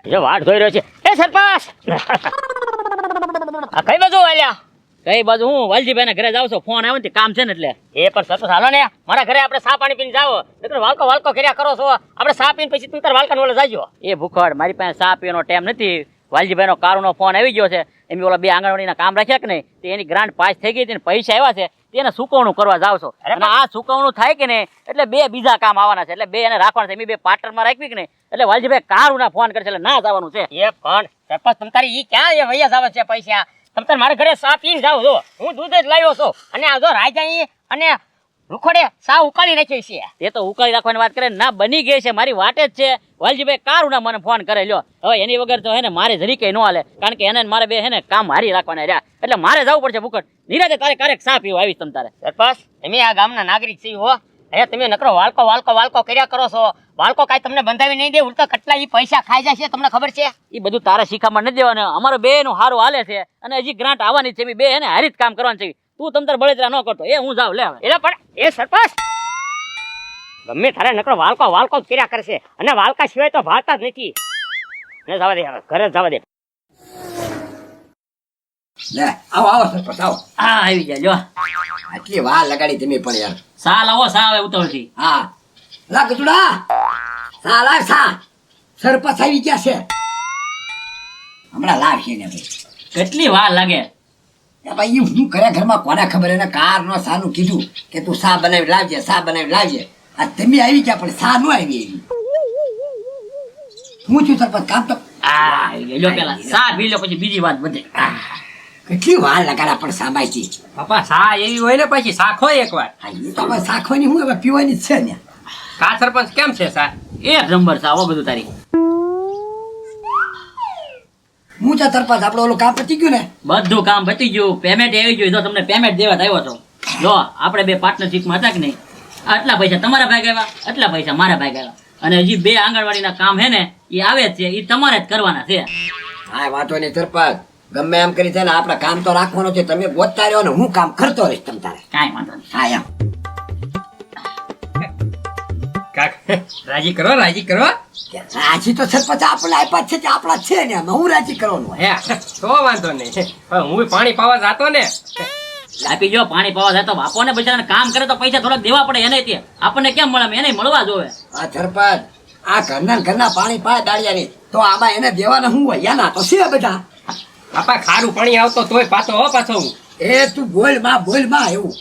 જો વાટ જોઈ રહ્યો છે એ સરપંચ આ કઈ બાજુ આલ્યા કઈ બાજુ હું વાલજીભાઈ ના ઘરે જાવ છો ફોન આવ્યો ને કામ છે ને એટલે એ પણ સરપંચ હાલો ને મારા ઘરે આપણે સા પાણી પીને જાવ નકર વાલકો કર્યા કરો છો આપણે સા પીને પછી તું તાર વાલકા ઓલે જાજો એ ભૂખડ મારી પાસે સા પીવાનો ટાઈમ નથી વાલજીભાઈ નો કારુનો ફોન આવી ગયો છે એમ ઓલા બે આંગણવાડીના કામ રાખ્યા કે નહીં તે એની ગ્રાન્ટ પાસ થઈ ગઈ હતી ને પૈસા આવ્યા છે તેને સુકવણું કરવા જાવ છો અને આ સુકવણું થાય કે નહીં એટલે બે બીજા કામ આવવાના છે એટલે બે એને રાખવાના છે એમ બે પાર્ટનરમાં રાખવી કે નહીં એટલે વાલજીભાઈ કારુના ફોન કરશે એટલે ના જવાનું છે એ પણ સરપંચ તમ તારી ઈ ક્યાં એ વૈયા જાવ છે પૈસા તમ તાર મારા ઘરે સા પીને જાવ છો હું દૂધ જ લાવ્યો છું અને આ જો રાજા અને રૂખોડે સા ઉકાળી નાખી છે એ તો ઉકાળી રાખવાની વાત કરે ના બની ગઈ છે મારી વાટે જ છે વાલજીભાઈ કારુના મને ફોન કરે લ્યો હવે એની વગર તો હે ને મારે જરી કઈ ન હાલે કારણ કે એને મારે બે હે ને કામ હારી રાખવાના રહ્યા એટલે મારે જવું પડશે ભૂકટ નિરાતે તારે ક્યારેક સા પીવા આવીશ તમ તારે સરપંચ અમે આ ગામના નાગરિક છીએ હો હે તમે નકરો વાલકો કર્યા કરો છો વાલકો કાંઈ તમને બંધાવી નહીં દે ઉલટા કેટલા ઈ પૈસા ખાઈ જાય છે તમને ખબર છે એ બધું તારે શીખામાં નથી દેવાનું અમારે બે નું સારું હાલે છે અને હજી ગ્રાન્ટ આવવાની છે બે હે ને હારી જ કામ કરવાનું છે તું તમ તાર બળેતરા ન કરતો એ હું જાઉં લે એટલે પણ એ સરપંચ ગમે તારે નકરો વાલકો જ કર્યા કરશે અને વાલકા સિવાય તો ભાળતા જ નથી ને જવા દે ઘરે જવા દે લે આવો સરપંચ આવો હા આવી જાય જો આટલી વાર લગાડી તમે પણ યાર સા લાવો સા આવે ઉતાવળથી હા લા ગજુડા સા લાવ સા સરપંચ આવી ગયા છે હમણાં લાવશે ને ભાઈ કેટલી વાર લાગે ભાઈ હું કરે ઘરમાં કોને ખબર એને કાર નો સાનું કીધું કે તું સા બનાવી લાવજે આ તમે આવી ગયા પણ સા નો આવી હું છું સરપંચ કામ તો લો પેલા સા પી લો પછી બીજી વાત બધે કેટલી વાર લગાડા પણ સામાયથી બાપા સા એવી હોય ને પછી શાખો એકવાર હા એ તો હવે સાખવાની હું હવે પીવાની જ છે ને કા સરપંચ કેમ છે સા એક નંબર સા હો બધું તારી હું છે સરપંચ આપણે ઓલું કામ પતી ગયું ને બધું કામ પતી ગયું પેમેન્ટ આવી ગયું જો તમને પેમેન્ટ દેવા આવ્યો છો જો આપણે બે પાર્ટનરશિપમાં હતા કે નહીં આટલા પૈસા તમારા ભાગ આવ્યા આટલા પૈસા મારા ભાગ આવ્યા અને હજી બે આંગણવાડીના કામ હે ને એ આવે જ છે એ તમારે જ કરવાના છે હા વાંધો નહીં સરપંચ ગમે એમ કરી છે ને આપણે કામ તો રાખવાનું છે તમે ગોતતા રહ્યો ને હું કામ કરતો રહીશ તમ તારે કાંઈ વાંધો નહીં હા એમ કાક રાજી કરો રાજી તો સરપંચ આપણે આપ્યા છે કે આપણા છે ને એમાં હું રાજી કરવાનું હોય હે તો વાંધો નહીં પણ હું પાણી પાવા જાતો ને આપી જો પાણી પાવા જાય તો બાપોને બચારાને કામ કરે તો પૈસા થોડાક દેવા પડે એને તે આપણને કેમ મળે એને મળવા જોવે આ સરપંચ આ ઘરના પાણી પાય દાળિયાની તો આમાં એને દેવાના શું હોય યાના તો છે બધા બાપા ખારું પાણી આવતો તોય પાછો હું એ તું બોલ માં એવું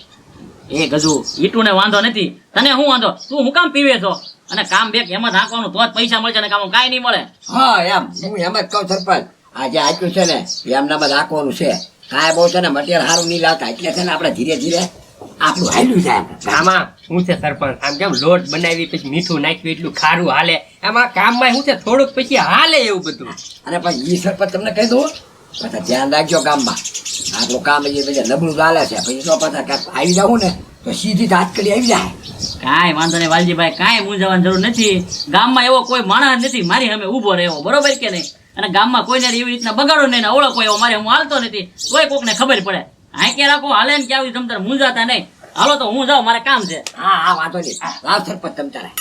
એ ગજુ ઈટુને વાંધો નથી તને શું વાંધો તું હું કામ પીવે છો અને કામ બેક એમ જ હાંકવાનું તો જ પૈસા મળશે ને કામ કાંઈ નહીં મળે હા એમ હું એમ જ કહું સરપંચ આ જે આપ્યું છે ને એમનામાં જ રાખવાનું છે કાંઈ બહુ છે ને મટીરિયલ સારું નહીં લાવતા એટલે છે ને આપણે ધીરે ધીરે આપણું હાલ્યું જાય આમાં શું છે સરપંચ આમ કેમ લોટ બનાવી પછી મીઠું નાખ્યું એટલું ખારું હાલે આમાં કામમાં શું છે થોડુંક પછી હાલે એવું બધું અને પછી ઈ સરપંચ તમને કહી દઉં પાછા ધ્યાન રાખજો કામમાં આટલું કામ હજી બધા નબળું ચાલે છે પછી તો પાછા ક્યાંક આવી જાઉં ને તો સીધી હાથકડી આવી જાય કાંઈ વાંધો નહીં વાલજીભાઈ કાંઈ મૂંઝાવાની જરૂર નથી ગામમાં એવો કોઈ માણસ નથી મારી સામે ઊભો રહ્યો બરોબર કે નહીં અને ગામમાં કોઈને એવી રીતના બગાડો નહીં ને ઓળખો એવો મારે હું હાલતો નથી કોઈ કોકને ખબર પડે હાંકે રાખો હાલે ને ક્યાં તમ તારે મૂંઝાતા નહીં હાલો તો હું જાઉં મારે કામ છે હા વાંધો નહીં લાવ સરપંચ તમ તારે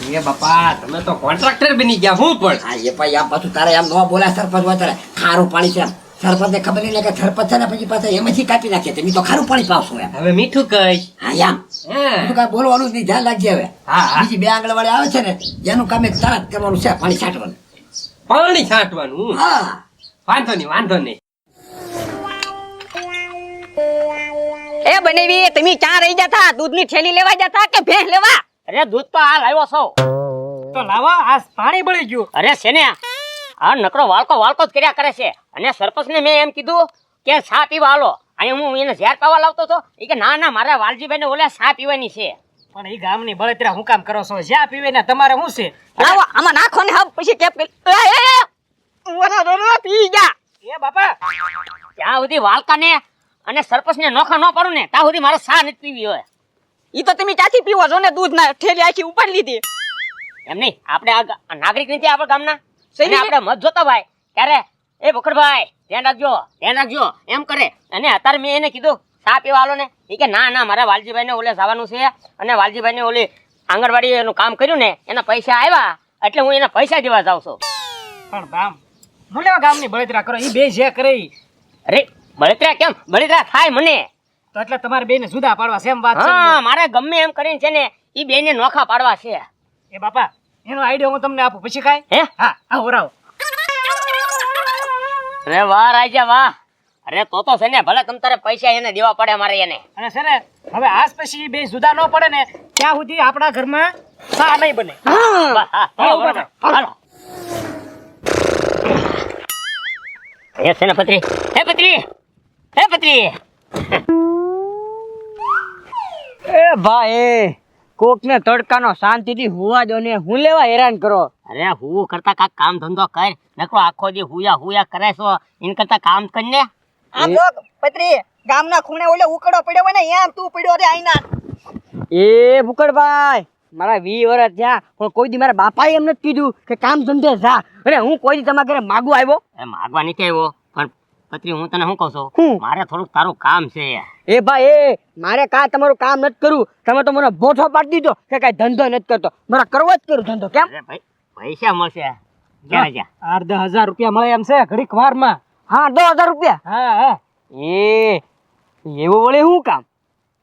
એ બાપા તમે તો કોન્ટ્રાક્ટર બની ગયા હું પણ હા એ ભાઈ આમ પાછું તારે એમ ન બોલાય સરપંચ હોય તારે ખારું પાણી છે સરપંચ ને ખબર નહીં કે સરપંચ છે ને પછી પાછા એમાંથી કાપી નાખે તમે તો ખારું પાણી પાવશો એમ હવે મીઠું કહીશ હા એમ તું કાંઈ બોલવાનું જ નહીં ધ્યાન રાખજે હવે હા. બીજી બે આંગણવાડી આવે છે ને એનું કામ એક તરત કરવાનું છે પાણી છાંટવાનું પાણી છાંટવાનું હા વાંધો નહીં એ બનેવી તમે ક્યાં રહી જતા દૂધની થેલી લેવા જતા કે ભેંસ લેવા અરે દૂધ તો હાલ આવ્યો છો તો લાવો આ પાણી બળી ગયું અરે શેને આ નકરો વાલકો જ કર્યા કરે છે અને સરપંચને મેં એમ કીધું કે સા પીવા હાલો અહીંયા હું એને ઝેર પાવા લાવતો હતો એ કે ના મારા વાલજીભાઈ ને ઓલે સા પીવાની છે પણ એ ગામની બળતરા હું કામ કરો છો જ્યાં પીવે ને તમારે શું છે લાવો આમાં નાખો ને હબ પછી કેપ પી જા એ બાપા ત્યાં સુધી વાલકા ને અને સરપંચ ને નોખા ન પડું ને ત્યાં સુધી મારે સા નથી પીવી હોય ઈ તો તમે ક્યાંથી પીવો છો ને દૂધ ના થેલી આખી ઉપાડી લીધી એમ નહીં આપણે આ નાગરિક નથી આપણા ગામના સહી ને? આપણે મત જોતા ભાઈ ત્યારે એ ભકડભાઈ ધ્યાન રાખજો એમ કરે અને અત્યારે મેં એને કીધું સા પીવા હાલો ને એ કે ના મારા વાલજીભાઈ ને ઓલે જવાનું છે અને વાલજીભાઈ ને ઓલી આંગણવાડી એનું કામ કર્યું ને એના પૈસા આવ્યા એટલે હું એના પૈસા દેવા જાઉં છું પણ બામ હું લેવા ગામની બળતરા કરો ઈ બે જે કરે ઈ. અરે બળતરા કેમ બળતરા થાય મને? તો એટલે તમારે બેને જુદા પાડવા છે એમ વાત છે હા મારે ગમે એમ કરીને છે ને ઈ બેને નોખા પાડવા છે. એ બાપા એનો આઈડિયા હું તમને આપું પછી કાંઈ હે હા આ ઓરાવો અરે વાહ રાજા વાહ. અરે તો છે ને ભલે તમ તારે પૈસા એને દેવા પડે મારે એને. અને છે ને હવે આજ પછી ઈ બે જુદા ન પડે ને ત્યાં સુધી આપણા ઘરમાં સા નહીં બને બસ, હા, હાલો, બરોબર. હાલો. એ છે ને પત્રી હે પત્રી હે પત્રી. એ ભાઈ કોક ને તડકાનો શાંતિથી હુવા દો ને હું લેવા હેરાન કરો. અરે હું કરતા કાક કામ ધંધો કર નકરો આખો દી હુયા કરે છો એન કરતા કામ કરને. આમ જો પત્રી ગામના ખૂણે ઓલે ઉકળો પડ્યો હોય ને એમ તું પડ્યો રે આઈના. એ ભૂકડભાઈ મારા 20 વર્ષ થયા પણ કોઈ દી મારા બાપાએ એમ નથી કીધું કે કામ ધંધે જા. અરે હું કોઈ દી તમારા ઘરે માગવા આવ્યો? એ માગવા નથી આવ્યો પણ પત્રી હું તને શું કહું છું હું? મારે થોડુંક તારું કામ છે. એ ભાઈ એ મારે કાંઈ તમારું કામ નથી કરવું. તમે તો મને બોઠો પાડી દીધો કે કાંઈ ધંધો નથી કરતો. મારે કરવો જ કરું ધંધો. કેમ? અરે ભાઈ પૈસા મળશે ક્યાં જા 8-10,000 રૂપિયા મળે એમ છે ઘડીક વારમાં. હા 10,000 રૂપિયા. હા હા એ એવું વળે શું કામ?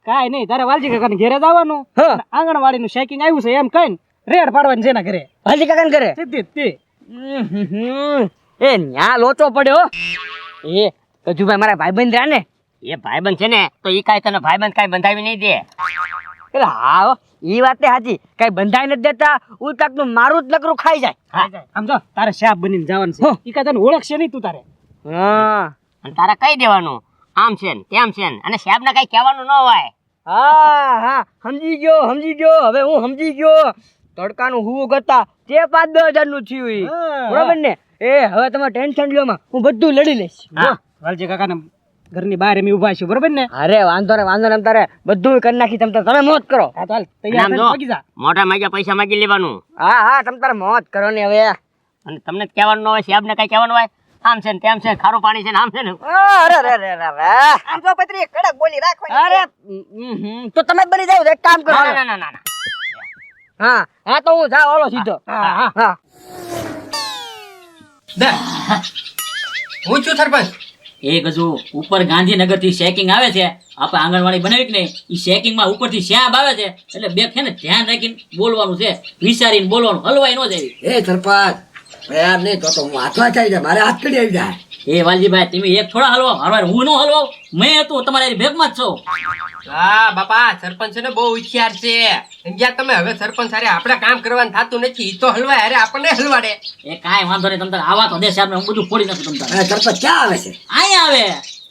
કાંઈ નહીં તારે વાલજી કાકાને ઘરે જવાનું હા. આંગણવાડીનું શેકિંગ આવ્યું છે એમ કહીને રેડ પાડવાની છે એના ઘરે હાજી કાકા ઘરે સીધી જ તે. એ ન્યા લોચો પડ્યો. એ કજુભાઈ મારા ભાઈબંધ રહ્યા ને એ ભાઈબંધ છે ને તો ઈ કાંઈ તને ભાઈબંધ કાંઈ બંધાવી નહીં દે. એટલે હા હો, ઈ વાત તે સાચી. કઈ બંધાઈ નથી દેતા ઉલટાક નું મારું જ લકરું ખાઈ જાય. આમ જો તારે શાપ બનીને જવાનું છે ઈ કાંઈ તને ઓળખશે નહીં તું તારે હા અને તારે કહી દેવાનું આમ છે ને તેમ છે ને અને સાહેબને કાંઈ કહેવાનું ન હોય. હા હા સમજી ગયો હવે હું સમજી ગયો. તડકાનું હુવું કરતા તે 5-10,000 નું થયું ઈ. હા. બરોબર ને? એ હવે તમે ટેન્શન લ્યો માં હું બધું લડી લઈશ. હા. વાલજી કાકાને ઘરની બહાર એમ ઊભા છે બરોબર ને અરે વાંધો ને તારે બધું કરી નાખી તમે મોજ કરો. હા તો હાલ અને તૈયાર આમ થઈને જો પગી જા મોટા માગ્યા પૈસા માગી લેવાનું હા તમે તારે મોજ કરો ને હવે. અને તમને જ કહેવાનું ન હોય સાહેબને કાંઈ કહેવાનું હોય આમ છે ને તેમ છે ખારું પાણી છે ને આમ છે ને. આમ તો પત્રી કડક બોલી રાખવાની. અરે તો તમે જ બની જાવ એક કામ કરો. ના, ના, ના, ના. હા તો હું જાવ ઓલો સીધો. હા દે હું છું સરપંચ. એ ગજુ ઉપર ગાંધીનગર થી શેકિંગ આવે છે આપણે આંગણવાડી બનાવી કે નહીં ઈ શેકિંગ માં ઉપર થી શ્યાબ આવે છે એટલે બે છે ને ધ્યાન રાખીને બોલવાનું છે વિચારીને બોલવાનું હલવાઈ ન જાય. એ સરપંચ યાર નહીં તો હું હાથમાં થઈ જાય મારે હાથ કરી આવી જાય. એ વાલજીભાઈ તમે એક થોડા હલવાઓ હરવાર હું ન હલવાઉં મેં હતું તમારી ભેગમાં જ છો. હા બાપા સરપંચ છે ને બહુ હોશિયાર છે. સમજ્યા તમે? હવે સરપંચ હારે આપણે કામ કરવાનું થતું નથી. ઈ તો હલવાય હારે આપણને હલવાડે. એ કાંઈ વાંધો નહીં તમ તારે આવા તો દેશ આપણે હું બધું ફોડી નાખું તમ તારે. સરપંચ ક્યાં આવે છે? અહીંયા આવે.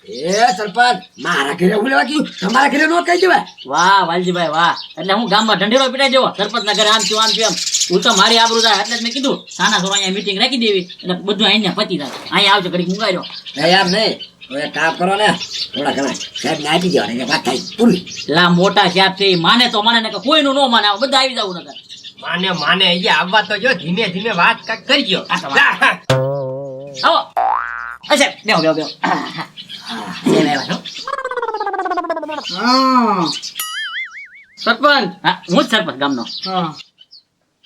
એ સરપંચ મારા ઘરે હું લેવા ગયું તમારા ઘરે નો કહી દેવાય. વાહ વાલજીભાઈ વાહ એટલે હું ગામમાં ઢંઢેરો પીટાઈ દેવો સરપંચ ના ઘરે આમ થયું એમ હું તો મારી આબરૂ થાય એટલે જ મેં કીધું સાના થોડા અહીંયા મીટિંગ રાખી દેવી એટલે બધું અહીંયા પતી જાય અહીંયા આવજો ઘડીક મુકાયો. ના યાર નહીં હવે કામ કરો ને થોડા ઘણા સાહેબ ને આપી દેવા એટલે વાત થાય પૂરી. લા મોટા સાહેબ છે ઈ માને તો માને ને કે કોઈનું ન માને બધા આવી જાવ નકર. માને અહીંયા આવવા તો જો ધીમે ધીમે વાત કાંઈક કરજો. આ તો વાત. આવો અચ્છા બેહો બેહો બેહો સરપંચ હા હું જ સરપંચ ગામનો.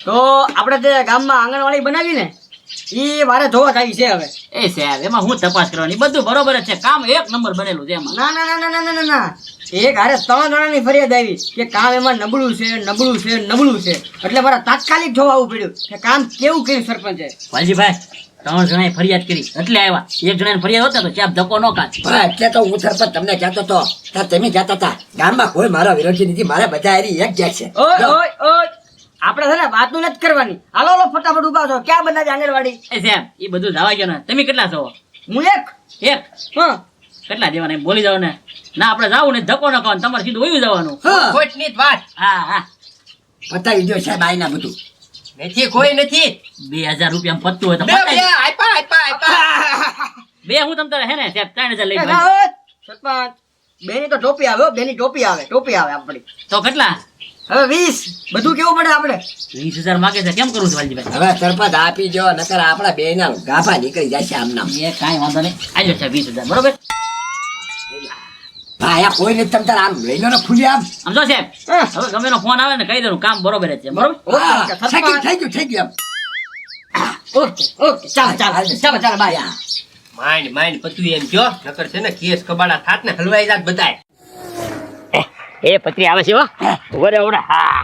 તો આપણે જે ગામમાં આંગણવાડી બનાવી ને ઈ મારે જોવા આવી છે હવે. એ સાહેબ એમાં હું તપાસ કરવાની બધું બરોબર જ છે કામ એક નંબર બનેલું છે એમાં. ના એક હારે 3 જણાની ફરિયાદ આવી કે કામ એમાં નબળું છે એટલે મારા તાત્કાલિક જોવા આવવું પડ્યું કે કામ કેવું કર્યું સરપંચે. વાલજીભાઈ 3 જણાએ ફરિયાદ કરી એટલે આવ્યા એક જણાની ફરિયાદ હોતા તો ચાપ ધક્કો ન કાઢ. હા એટલે તો હું સરપંચ તમને કહેતો હતો તાર તમે કહેતા હતા ગામમાં કોઈ મારો વિરોધી નથી મારે બધા હારી એક જાય છે. ઓય આપણે છે ને વાતું નથી કરવાની. હાલો ફટાફટ ઉભા છો. ક્યાં બનાવી આંગણવાડી? એ સાહેબ એ બધું જવા ગયો ને તમે કેટલા છો? હું એક. હા કેટલા દેવાના એમ બોલી જાવ ને ના આપણે જાવું ને ધક્કો ન ખાવાનું તમારે સીધું વયું જવાનું. હા ખોટની જ વાત હા પતાવી દો સાહેબ આઈના બધું. નથી કોઈ નથી. 2000 રૂપિયા પત્તું હોય તો બે પતાવી. આપ્યા. બે હું તમ તારે હે ને સાહેબ 3000 લઈ ના, ભાઈ. ઓય, સરપંચ બેની તો ટોપી આવે હો, બેની ટોપી આવે આપણી. તો કેટલા? હવે 20 બધું કેવું પડે આપણે? 20000 માગે છે કેમ કરું છું વાલજીભાઈ? હવે સરપંચ આપી દો નકર આપણા બે ના ગાભા નીકળી જશે આમ નામ. એ કાંઈ વાંધો નહીં આજો છે 20000 બરોબર. ભાઈ આ કોઈ નથી તમ તાર આમ લઈ લો ને ખુલી આમ. સમજો સાહેબ હવે ગમે નો ફોન આવે ને કહી દઉં કામ બરોબર જ છે બરોબર. હા, થઈ ગયું એમ. ઓકે ઓકે ચાલો ચાલો બાય. માઇન્ડ માઇન્ડ પતું એમ જો નકર છે ને કેસ કબાડા થાત ને હલવાઈ જાત બધાય. એ પત્રી આવે છે હો ઓરે ઓરે હા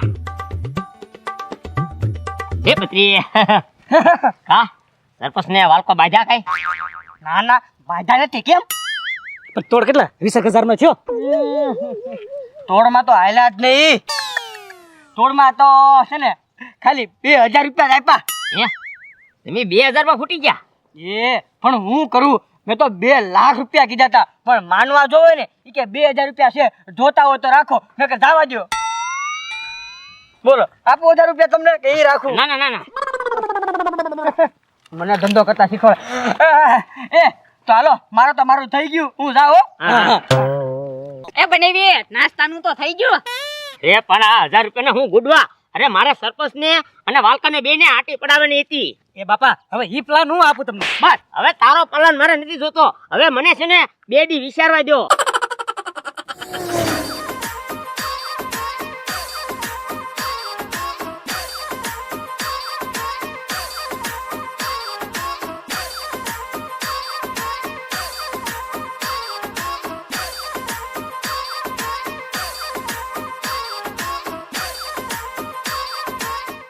એ પત્રી હા સરપંચ ને વાલકો બાંધ્યા કઈ ના ના બાધા નથી કેમ પણ તોડ કેટલા 20,000 નો થયો તોડમાં તો હાલ્યા જ નહીં. તોડમાં તો છે ને ખાલી 2,000 રૂપિયા જ આપ્યા. હે તમે 2000 માં ફૂટી ગયા એ પણ હું કરું, મેં તો 2 લાખ રૂપિયા કીધા હતા, પણ માનવા જોવે ને ઈ કે 2,000 રૂપિયા છે, જોતા હોય તો રાખો નકર જવા દ્યો. બોલો આપો 1,000 રૂપિયા તમને કે ઈ રાખું? ના ના ના ના મને ધંધો કરતા શીખવાડ. એ તો હાલો, મારું થઈ ગયું, હું જાઉં હો. એ બનેવી નાસ્તાનું તો થઈ ગયું. એ પણ આ 1000 રૂપિયા ને હું ગુડવા અરે મારે સરપંચ ને અને વાલકાને બે ને આટી પડાવવાની હતી. એ બાપા હવે ઈ પ્લાન હું આપું તમને. બસ હવે તારો પ્લાન મારે નથી જોતો, હવે મને છે ને 2 દી વિચારવા દો.